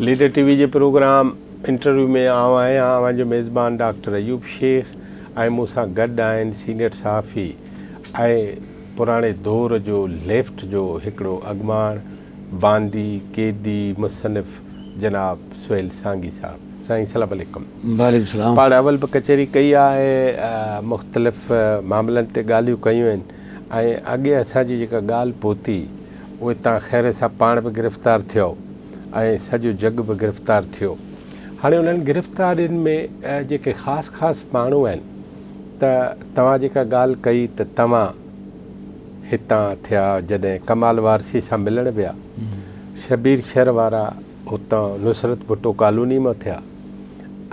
Leader TV जे programme interview में आवां जो मेज़बान डॉक्टर अयूब शेख ऐं मूंसां गॾु आहिनि सीनियर सहाफ़ी ऐं पुराणे दौर जो लेफ्ट जो हिकिड़ो अॻवान बांदी क़ैदी मुसनिफ़ जनाब सुहेल सांगी साहब। साईं सलाम अलैकुम। वालेकुम सलाम। पाण अवल बि कचहरी कई आहे, मुख़्तलिफ़ मामलनि ते ॻाल्हियूं कयूं आहिनि ऐं अॻे असांजी जेका ॻाल्हि पहुती उहे तव्हां ख़ैर सां पाण बि गिरफ़्तार थियो ऐं सॼो जग बि गिरफ़्तार थियो। हाणे उन्हनि गिरफ़्तारियुनि में जेके ख़ासि माण्हू आहिनि त तव्हां जेका ॻाल्हि कई त तव्हां हितां थिया जॾहिं कमाल वारसी सां मिलण विया, शबीर शहर वारा हुतां नुसरत भुट्टो कॉलोनी मां थिया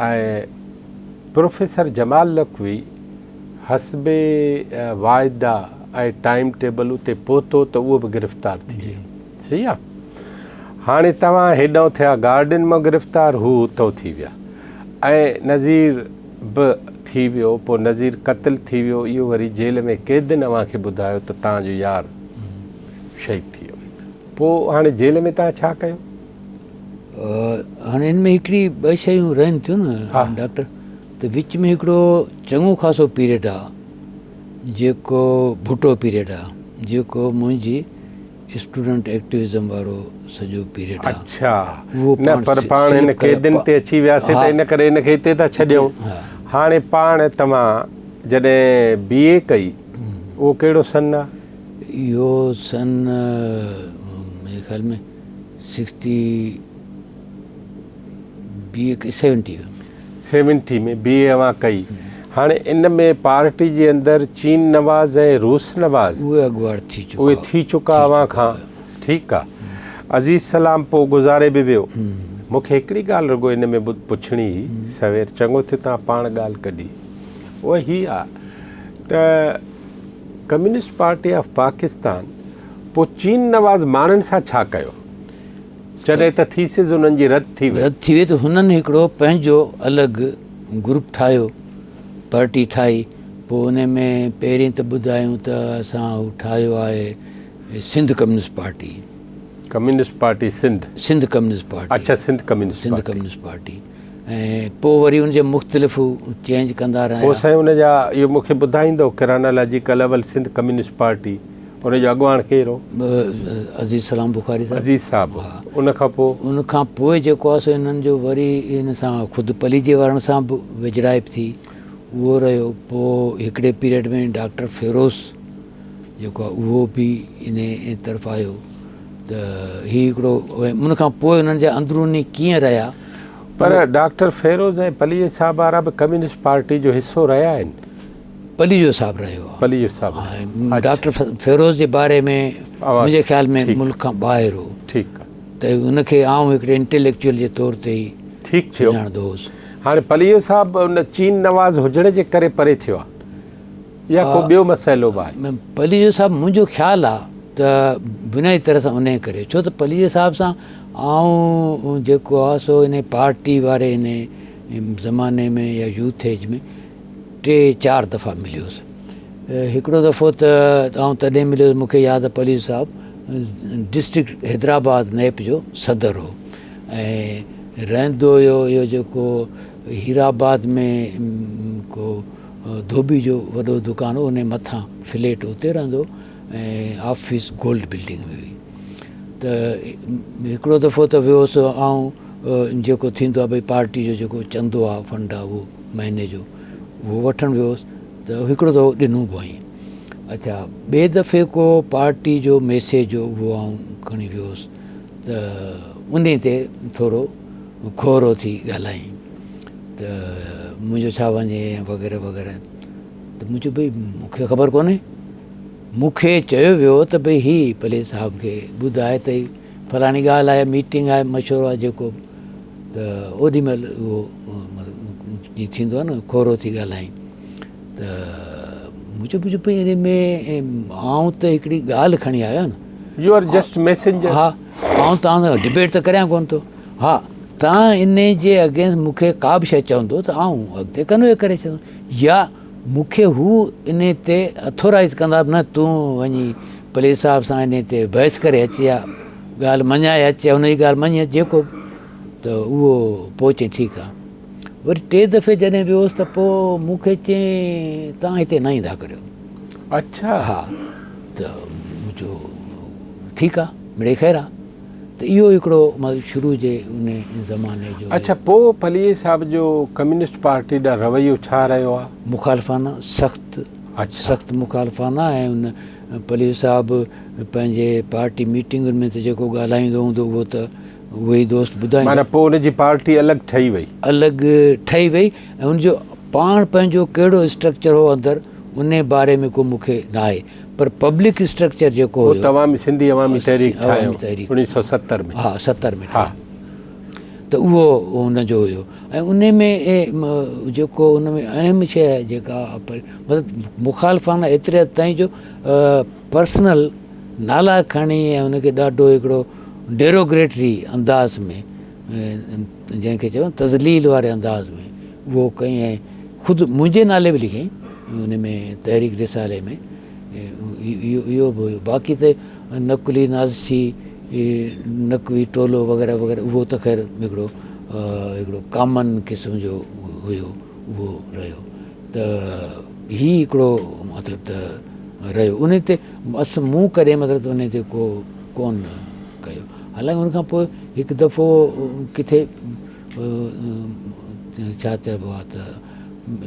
ऐं प्रोफेसर जमाल लखवी हसबे वाइदा ऐं टाइम टेबल उते पहुतो त उहो बि गिरफ़्तार थी वियो। सही आहे। हाणे तव्हां हेॾां थिया गार्डन मां गिरफ़्तार, हू हुतो थी विया ऐं नज़ीर बि थी वियो, पोइ नज़ीर क़त्ल थी वियो। इहो वरी जेल में क़ैद अव्हांखे ॿुधायो त तव्हांजो यार शहीद थी वियो। पोइ हाणे जेल में तव्हां छा कयो? हाणे हिन में हिकिड़ी ॿ शयूं रहनि थियूं न डॉक्टर, त विच में हिकिड़ो चङो ख़ासो पीरियड आहे जेको भुट्टो पीरियड आहे, जेको मुंहिंजी स्टूडेंट एक्टिविज़म वारो सॼो पीरियड आहे। अच्छा, न पर पाण हिन क़ैदियुनि ते अची वियासीं त इन करे हिनखे हिते था छॾियूं। हाणे पाण तव्हां जॾहिं BA कई, उहो कहिड़ो सन आहे? इहो सन मुंहिंजे ख़्याल में 70 में BA अवां कई। हाणे इन में पार्टी जे अंदरि चीन नवाज़ ऐं रूस नवाज़ उहे अॻुवाट थी चुका अवां खां। ठीकु आहे। अज़ीज़ सलाम पोइ गुज़ारे बि वियो। मूंखे हिकिड़ी ॻाल्हि रुॻो इन में पुछणी हुई, सवेर चङो थियो तव्हां पाण ॻाल्हि कढी, उहा हीअ आहे त कम्युनिस्ट पार्टी ऑफ पाकिस्तान पोइ चीन नवाज़ माण्हुनि सां छा कयो जॾहिं त थीसिस उन्हनि जी रद्द थी वई त हुननि हिकिड़ो पंहिंजो अलॻि ग्रुप ठाहियो, पार्टी ठाही। पोइ उन में पहिरीं त ॿुधायूं त असां हू ठाहियो आहे Sindh communist party. Sindh communist party. अच्छा, सिंध कम्युनिस्ट पार्टी। ऐं पोइ वरी उनजे मुख़्तलिफ़ चेंज कंदा रहिया। पोइ साईं उनजा इहो मूंखे ॿुधाईंदो क्रोनोलॉजिकल अवल सिंध कम्युनिस्ट पार्टी, उनजो अॻुवान केरु हो? अज़ीज़ सलाम बुखारी साहब। अज़ीज़ साहब। उनखां पोइ जेको आहे सो हिननि जो वरी इन सां ख़ुदि पलीजे वारनि सां बि विझड़ाइप थी, उहो रहियो। पोइ हिकिड़े पीरियड में डॉक्टर फेरोज़ जेको आहे उहो बि इन तरफ़ आयो। त हीउ हिकिड़ो उनखां पोइ उन्हनि जा अंदरूनी कीअं रहिया। पर डॉक्टर फेरोज़ ऐं पलीजे साहब वारा बि कम्युनिस्ट पार्टी जो हिसो रहिया आहिनि। पलीजो साहब रहियो आहे। पलीजो साहब। डॉक्टर फेरोज़ जे बारे में मुंहिंजे ख़्याल में मुल्क खां ॿाहिरि हो। ठीकु आहे। त उनखे आउं हिकिड़े इंटेलेक्चुअल जे तौर ते ई ठीकु ॼाणंदो हुउसि। हाणे पलीजो साहब उन चीन नवाज़ हुजण जे करे परे थियो आहे या को ॿियो मसइलो बि आहे? पलीजो साहब मुंहिंजो ख़्यालु आहे त बुनियादी तरह सां उन करे, छो त पलीजे साहब सां आउं जेको आहे सो इन पार्टी वारे इन ज़माने में या यूथ एज में 3-4 दफ़ा मिलियोसि। हिकिड़ो दफ़ो त आउं तॾहिं मिलियोसि, मूंखे यादि आहे पलीज साहब डिस्ट्रिक्ट हैदराबाद नैप जो सदर हो ऐं रहंदो हुयो इहो जेको हीराबाद में को धोबी जो वॾो दुकानु हो, उन मथां फ्लैट उते रहंदो ऐं ऑफिस गोल्ड बिल्डिंग में हुई। त हिकिड़ो दफ़ो त वियोसि आउं जेको थींदो आहे भई पार्टी जो जेको चंदो आहे, फंड आहे, उहो महीने जो उहो वठणु वियोसि। त हिकिड़ो दफ़ो ॾिनो बि आई। अच्छा, ॿिए दफ़े को पार्टी जो मैसेज हो, उहो आउं खणी वियोसि त उन ते थोरो खोरो थी ॻाल्हाई त मुंहिंजो छा वञे वग़ैरह वग़ैरह। त मुंहिंजो भई मूंखे ख़बर कोन्हे। मूंखे चयो वियो त भई हीअ पलीज साहब खे ॿुधाए त फलाणी ॻाल्हि आहे, मीटिंग आहे, मशवरो आहे जेको। त ओॾीमहिल उहो जीअं थींदो आहे न खोरो थी ॻाल्हाई। त मुंहिंजो भई इन में आउं त हिकिड़ी ॻाल्हि खणी आयो न। You are just messenger. हा, आउं तव्हां सां डिबेट त करियां कोन थो। हा, तव्हां इन जे अगेंस्ट मूंखे का बि शइ चवंदो त आउं अॻिते कन्वे करे सघां, या मूंखे हू इन ते अथोराइज़ कंदा न तूं वञी पलीज साहब सां इन ते बहस करे अची या ॻाल्हि मञाए अचे, हुनजी ॻाल्हि मञी जेको त उहो पोइ चई ठीकु आहे। वरी टे दफ़े जॾहिं वियोसि त पोइ मूंखे चई तव्हां हिते न ईंदा करियो। अच्छा। हा, त मुंहिंजो ठीकु आहे, मिड़े ख़ैरु आहे। त इहो हिकिड़ो मतिलबु शुरू जे उन ज़माने जो। अच्छा, पोइ पलीअ साहिब जो कम्युनिस्ट पार्टी ॾांहुं रवैयो छा रहियो आहे? मुखालफ़ाना, सख़्तु। अच्छा। सख़्तु मुखालफ़ाना। ऐं उन पलीअ साहिबु पंहिंजे पार्टी मीटिंगुनि में त जेको ॻाल्हाईंदो हूंदो उहो त उहे ई दोस्त ॿुधाईंदा। माना पोइ उनजी पार्टी अलॻि ठही वई? अलॻि ठही वई। ऐं उनजो पाण पंहिंजो कहिड़ो स्ट्रक्चर हो अंदरि उन बारे में को मूंखे न आहे, पर पब्लिक स्ट्रक्चर जेको हो तवामी सिंधी अवामी तहरीक ठाहियो 1970 में। हा, 70 में। हा, त उहो हुनजो हुयो। ऐं उन में जेको उन में अहम शइ जेका मतिलबु मुखालफ़ाना एतिरे हद ताईं जो पर्सनल नाला खणी ऐं उनखे ॾाढो हिकिड़ो डेरोग्रेटरी अंदाज़ में, जंहिंखे चवनि तज़लील वारे अंदाज़ में उहो कई। ऐं ख़ुदि मुंहिंजे नाले बि लिखियईं उन में तहरीक रिसाले में। इहो बि हुयो। बाक़ी त नकुली नाज़ी, नकवी टोलो वग़ैरह वग़ैरह उहो त ख़ैर हिकिड़ो कॉमन क़िस्म जो हुयो, उहो रहियो। त हीउ हिकिड़ो मतिलबु त रहियो। उन ते मूं कॾहिं मतिलबु उन ते कोन कयो। हालांकि उनखां पोइ हिकु दफ़ो किथे छा चइबो आहे त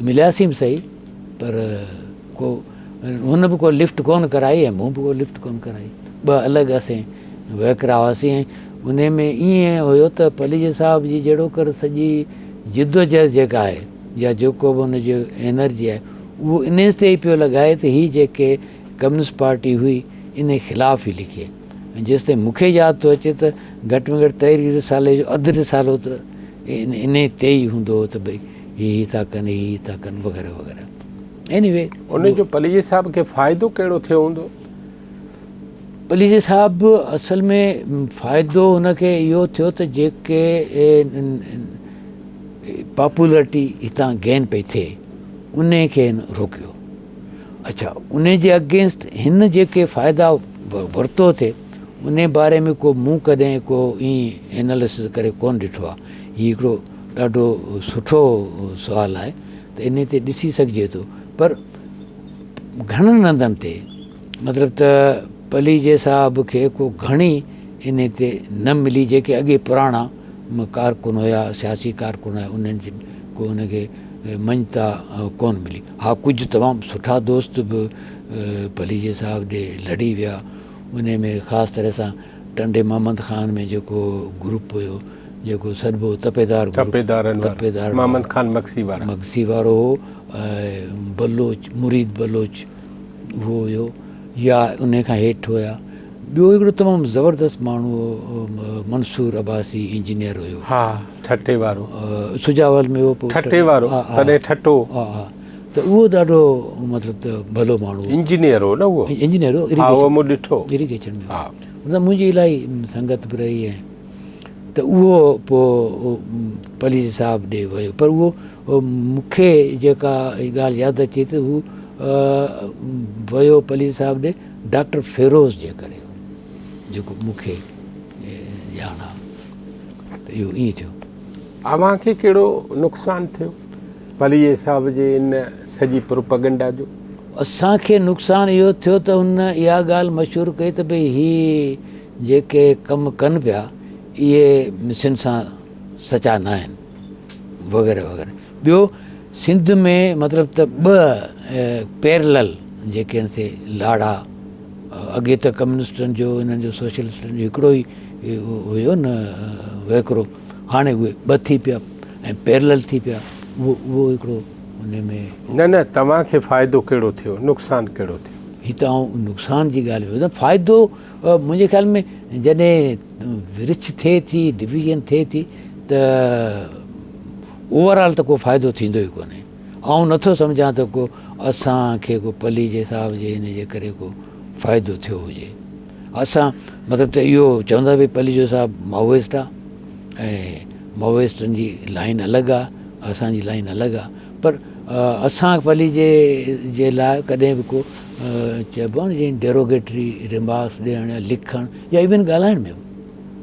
मिलियासीं बि सही, पर हुन बि को लिफ्ट कोन कराई ऐं मूं बि को लिफ्ट कोन कराई। ॿ अलॻि असीं वहिकरा हुआसीं। ऐं उन में ईअं हुयो त पलीअ साहिब जी जहिड़ो कर सॼी जिदोजहद जेका आहे या जेको बि हुनजी एनर्जी आहे उहो इन ते ई पियो लॻाए त हीअ जेके कम्युनिस्ट पार्टी हुई इन ख़िलाफ़ ई लिखे। ऐं जेसिताईं मूंखे यादि थो अचे त घटि में घटि तहरीक रिसाले जो अधु रिसालो त इन ते ई हूंदो हो त भई हीअ था कनि, हीअ था कनि वग़ैरह वग़ैरह। एनीवे उनजो पलीअ साहिब खे फ़ाइदो कहिड़ो थियो हूंदो? पलीअ साहिबु असल में फ़ाइदो हुनखे इहो थियो त जेके पॉपुलरिटी हितां गेन पई थिए उन खे रोकियो। अच्छा, उन जे अगेंस्ट हिन जेके फ़ाइदा वरितो थिए उन बारे में मूं कॾहिं ईअं एनालिसिस करे कोन ॾिठो आहे। हीउ हिकिड़ो ॾाढो सुठो सुवालु आहे त इन ते ॾिसी सघिजे थो। पर घणनि हंधनि ते मतिलबु त पलीअ साहिब खे घणी इन ते न मिली। जेके अॻे पुराणा कारकुन हुया, सियासी कारकुन हुया, उन्हनि जी उनखे मञता कोन मिली। हा, कुझु तमामु सुठा दोस्त बि पलीअ साहिब ॾे लड़ी विया। उन में ख़ासि तरह सां टंडे मोहम्मद ख़ान में जेको ग्रुप हुयो, जेको सॾिबो तपेदार मोहम्मद ख़ान मक्सी वारो हो, बलोच मुरीद बलोच उहो हुयो, या उन खां हेठि हुया ॿियो हिकिड़ो तमामु ज़बरदस्त माण्हू हो, मंसूर अब्बासी इंजीनियर हुयो। हा, ठटे वारो सुजावल में हो। ठटे वारो तॾहिं ठटो। हा हा, त उहो ॾाढो मतिलबु त भलो माण्हू इंजीनियर हो न? उहो इंजीनियर हो, इरिगेशन में। मतिलबु मुंहिंजी इलाही संगत बि रही ऐं त उहो पोइ पलीअ साहिब ॾे वियो। पर उहो मूंखे जेका ॻाल्हि यादि अचे त हू वियो पलीअ साहिब ॾे डॉक्टर फिरोज़ जे करे, जेको मूंखे ॼाण आहे। त इहो ईअं थियो। अव्हांखे कहिड़ो नुक़सानु थियो पलीअ साहिब जे इन सॼी प्रोपेगेंडा जो? असांखे नुक़सानु इहो थियो त हुन इहा ॻाल्हि मशहूरु कई त भई हीअ जेके कमु कनि पिया इहे मिसन सां सचा न आहिनि वग़ैरह वग़ैरह। ॿियो सिंध में मतिलबु त ॿ पैरलल जेके आहिनि से लाड़ा, अॻे त कम्युनिस्टनि जो हिननि जो सोशलिस्टनि जो हिकिड़ो ई हुयो न वहिकिरो, हाणे उहे ॿ थी पिया ऐं पैरलल थी पिया। उहो हिकिड़ो हुन में न तव्हांखे फ़ाइदो कहिड़ो थियो, नुक़सानु कहिड़ो थियो? हीअ त आउं नुक़सान जी ॻाल्हि ॿुधायां। फ़ाइदो मुंहिंजे ख़्याल में जॾहिं विरिछ थिए थी, डिवीज़न थिए थी त ओवरऑल त को फ़ाइदो थींदो ई कोन्हे। आउं नथो सम्झां त असांखे पलीअ साहिब जे हिन जे करे फ़ाइदो थियो हुजे। असां मतिलबु त इहो चवंदा भई पलीअ साहिब माओइस्ट आहे ऐं माओइस्टनि जी लाइन अलॻि आहे, असांजी लाइन अलॻि आहे। पर असां पलीअ जे लाइ कॾहिं बि चइबो आहे न जीअं डेरोगेटरी रिमार्क्स ॾियणु या लिखणु या इवन ॻाल्हाइण में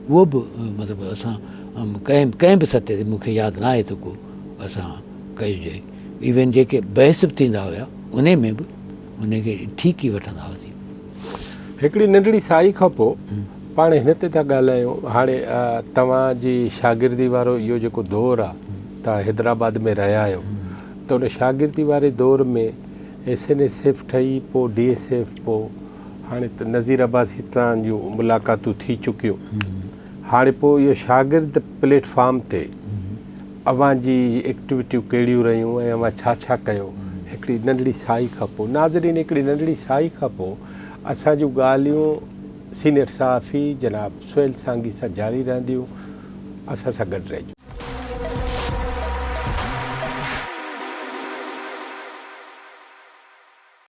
उहो बि मतिलबु असां कंहिं बि सतह ते मूंखे यादि न आहे त को असां कइजे। इवन जेके बहस बि थींदा हुया उन में बि उनखे ठीकु ई वठंदा हुआसीं। हिकिड़ी नंढड़ी साई खां पोइ पाण हिन ते था ॻाल्हायूं। हाणे तव्हांजी शागिर्दी वारो इहो जेको दौरु आहे, तव्हां हैदराबाद में रहिया आहियो, त उन शागिर्दी वारे दौर में SNSF ठही पोइ DSF, पोइ हाणे त नज़ीराबाद हितां जूं मुलाक़ातूं थी चुकियूं। हाणे पोइ इहो शागिर्द प्लेटफॉर्म ते अव्हां जी एक्टिविटियूं कहिड़ियूं रहियूं ऐं अव्हां छा छा कयो? हिकिड़ी नंढड़ी साई खां पोइ नाज़रीन, हिकिड़ी नंढड़ी साई खां पोइ असां जूं ॻाल्हियूं सीनियर सहाफ़ी जनाब सुहेल सांगी सां जारी रहंदियूं। असां सां गॾु रहिजो।